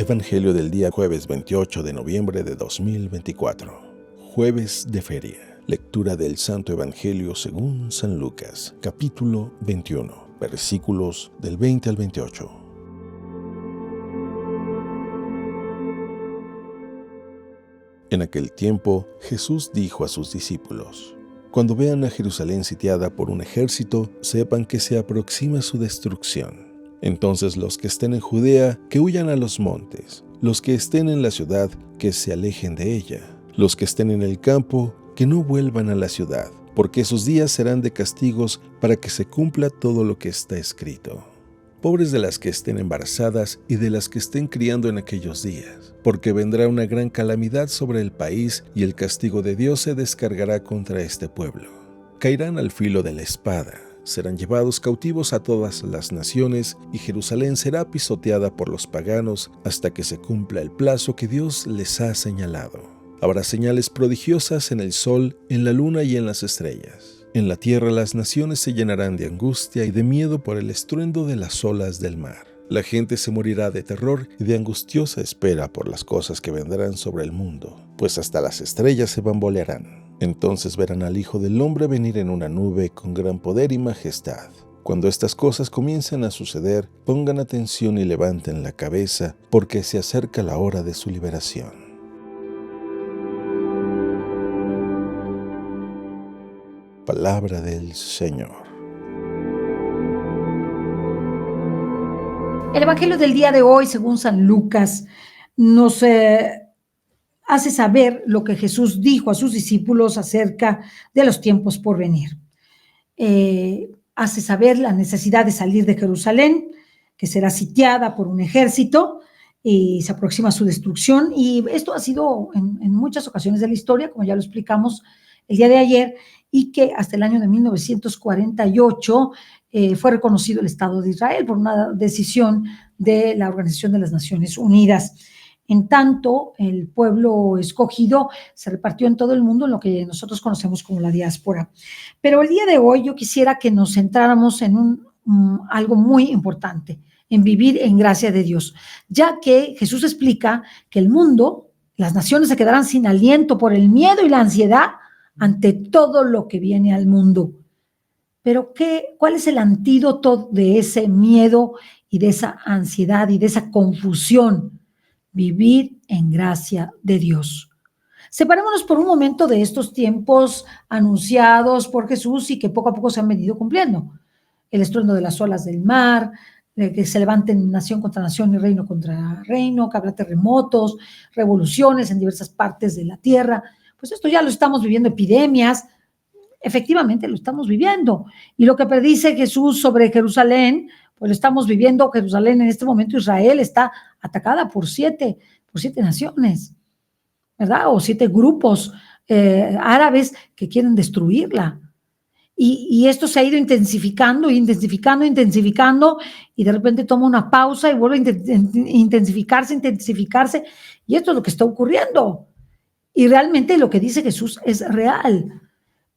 Evangelio del día jueves 28 de noviembre de 2024. Jueves de Feria. Lectura del Santo Evangelio según San Lucas, capítulo 21, versículos del 20 al 28. En aquel tiempo, Jesús dijo a sus discípulos: Cuando vean a Jerusalén sitiada por un ejército, sepan que se aproxima su destrucción. Entonces los que estén en Judea, que huyan a los montes; los que estén en la ciudad, que se alejen de ella; los que estén en el campo, que no vuelvan a la ciudad, porque esos días serán de castigos para que se cumpla todo lo que está escrito. Pobres de las que estén embarazadas y de las que estén criando en aquellos días, porque vendrá una gran calamidad sobre el país y el castigo de Dios se descargará contra este pueblo. Caerán al filo de la espada, serán llevados cautivos a todas las naciones y Jerusalén será pisoteada por los paganos hasta que se cumpla el plazo que Dios les ha señalado. Habrá señales prodigiosas en el sol, en la luna y en las estrellas. En la tierra las naciones se llenarán de angustia y de miedo por el estruendo de las olas del mar. La gente se morirá de terror y de angustiosa espera por las cosas que vendrán sobre el mundo, pues hasta las estrellas se bambolearán. Entonces verán al Hijo del Hombre venir en una nube con gran poder y majestad. Cuando estas cosas comiencen a suceder, pongan atención y levanten la cabeza, porque se acerca la hora de su liberación. Palabra del Señor. El Evangelio del día de hoy, según San Lucas, nos hace saber lo que Jesús dijo a sus discípulos acerca de los tiempos por venir. Hace saber la necesidad de salir de Jerusalén, que será sitiada por un ejército y se aproxima su destrucción. Y esto ha sido en muchas ocasiones de la historia, como ya lo explicamos el día de ayer, y que hasta el año de 1948 fue reconocido el Estado de Israel por una decisión de la Organización de las Naciones Unidas. En tanto, el pueblo escogido se repartió en todo el mundo en lo que nosotros conocemos como la diáspora. Pero el día de hoy yo quisiera que nos centráramos en algo muy importante, en vivir en gracia de Dios, ya que Jesús explica que el mundo, las naciones se quedarán sin aliento por el miedo y la ansiedad ante todo lo que viene al mundo. Pero ¿cuál es el antídoto de ese miedo y de esa ansiedad y de esa confusión? Vivir en gracia de Dios. Separémonos por un momento de estos tiempos anunciados por Jesús y que poco a poco se han venido cumpliendo. El estruendo de las olas del mar, de que se levanten nación contra nación y reino contra reino, que habrá terremotos, revoluciones en diversas partes de la tierra. Pues esto ya lo estamos viviendo, epidemias, efectivamente lo estamos viviendo. Y lo que predice Jesús sobre Jerusalén, pues lo estamos viviendo. Jerusalén en este momento, Israel está atacada por siete naciones, ¿verdad? O 7 grupos árabes que quieren destruirla. Y esto se ha ido intensificando, y de repente toma una pausa y vuelve a intensificarse, y esto es lo que está ocurriendo. Y realmente lo que dice Jesús es real.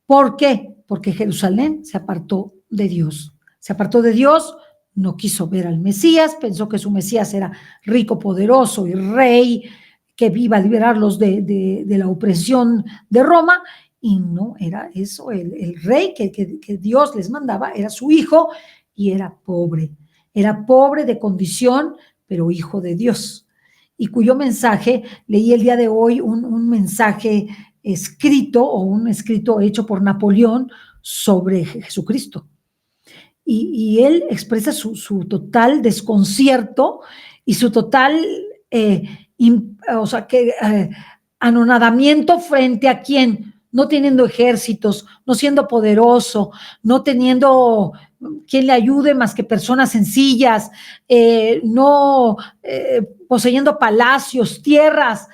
¿Por qué? Porque Jerusalén se apartó de Dios. Se apartó de Dios, no quiso ver al Mesías, pensó que su Mesías era rico, poderoso y rey, que iba a liberarlos de la opresión de Roma, y no era eso. El rey que Dios les mandaba era su hijo, y era pobre de condición, pero hijo de Dios, y cuyo mensaje, leí el día de hoy un mensaje escrito, o un escrito hecho por Napoleón sobre Jesucristo. Y él expresa su total desconcierto y su total anonadamiento frente a quién, no teniendo ejércitos, no siendo poderoso, no teniendo quien le ayude más que personas sencillas, no poseyendo palacios, tierras,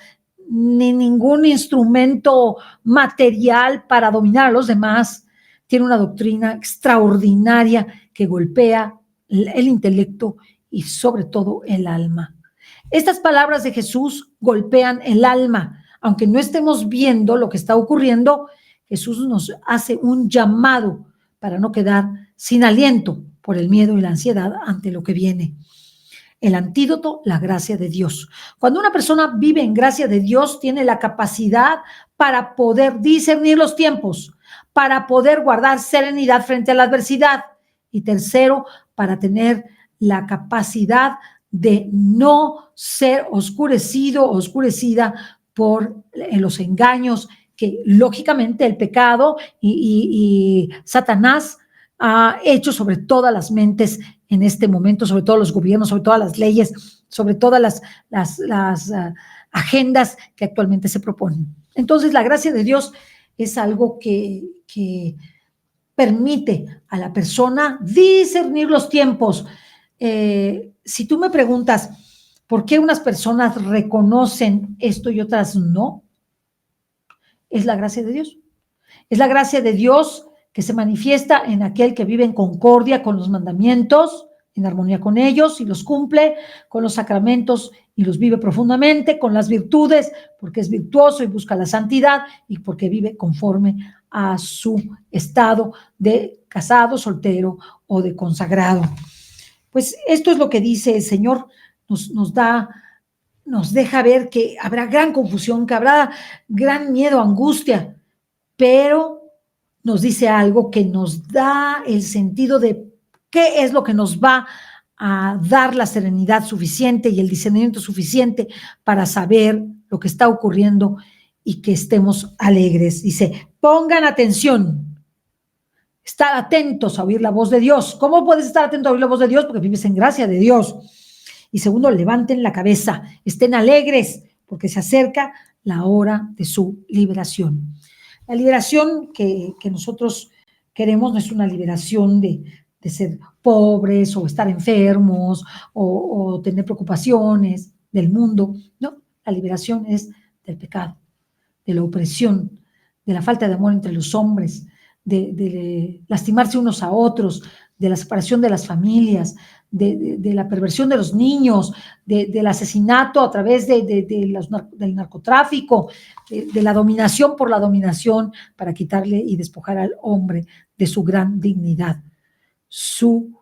ni ningún instrumento material para dominar a los demás. Tiene una doctrina extraordinaria que golpea el intelecto y sobre todo el alma. Estas palabras de Jesús golpean el alma. Aunque no estemos viendo lo que está ocurriendo, Jesús nos hace un llamado para no quedar sin aliento por el miedo y la ansiedad ante lo que viene. El antídoto, la gracia de Dios. Cuando una persona vive en gracia de Dios, tiene la capacidad para poder discernir los tiempos, para poder guardar serenidad frente a la adversidad. Y tercero, para tener la capacidad de no ser oscurecido o oscurecida por los engaños que lógicamente el pecado y Satanás ha hecho sobre todas las mentes en este momento, sobre todos los gobiernos, sobre todas las leyes, sobre todas las agendas que actualmente se proponen. Entonces, la gracia de Dios es algo que permite a la persona discernir los tiempos. Si tú me preguntas, ¿por qué unas personas reconocen esto y otras no? Es la gracia de Dios. Es la gracia de Dios que se manifiesta en aquel que vive en concordia con los mandamientos, en armonía con ellos y los cumple, con los sacramentos y los vive profundamente, con las virtudes, porque es virtuoso y busca la santidad y porque vive conforme a su estado de casado, soltero o de consagrado. Pues esto es lo que dice el Señor, nos deja ver que habrá gran confusión, que habrá gran miedo, angustia, pero nos dice algo que nos da el sentido de qué es lo que nos va a dar la serenidad suficiente y el discernimiento suficiente para saber lo que está ocurriendo y que estemos alegres. Dice, pongan atención, estar atentos a oír la voz de Dios. ¿Cómo puedes estar atento a oír la voz de Dios? Porque vives en gracia de Dios. Y segundo, levanten la cabeza, estén alegres, porque se acerca la hora de su liberación. La liberación que nosotros queremos no es una liberación de ser pobres o estar enfermos o tener preocupaciones del mundo. No, la liberación es del pecado, de la opresión, de la falta de amor entre los hombres, de lastimarse unos a otros, de la separación de las familias, de la perversión de los niños, del asesinato a través del narcotráfico, de la dominación por la dominación para quitarle y despojar al hombre de su gran dignidad. Su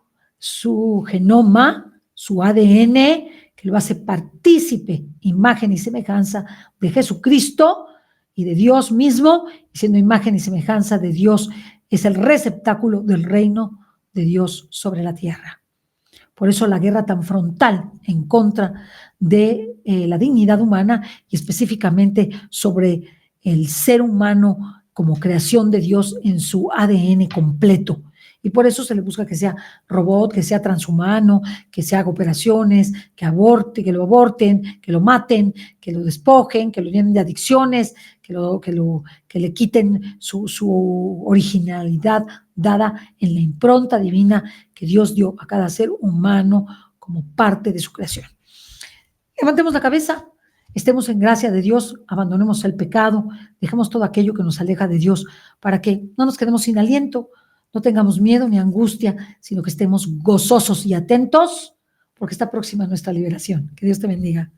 genoma, su ADN, que lo hace partícipe, imagen y semejanza de Jesucristo y de Dios mismo, y siendo imagen y semejanza de Dios, es el receptáculo del reino de Dios sobre la tierra. Por eso la guerra tan frontal en contra de la dignidad humana y específicamente sobre el ser humano como creación de Dios en su ADN completo. Y por eso se le busca que sea robot, que sea transhumano, que se haga operaciones, que aborte, que lo aborten, que lo maten, que lo despojen, que lo llenen de adicciones, que le quiten su originalidad dada en la impronta divina que Dios dio a cada ser humano como parte de su creación. Levantemos la cabeza, estemos en gracia de Dios, abandonemos el pecado, dejemos todo aquello que nos aleja de Dios para que no nos quedemos sin aliento, no tengamos miedo ni angustia, sino que estemos gozosos y atentos porque está próxima nuestra liberación. Que Dios te bendiga.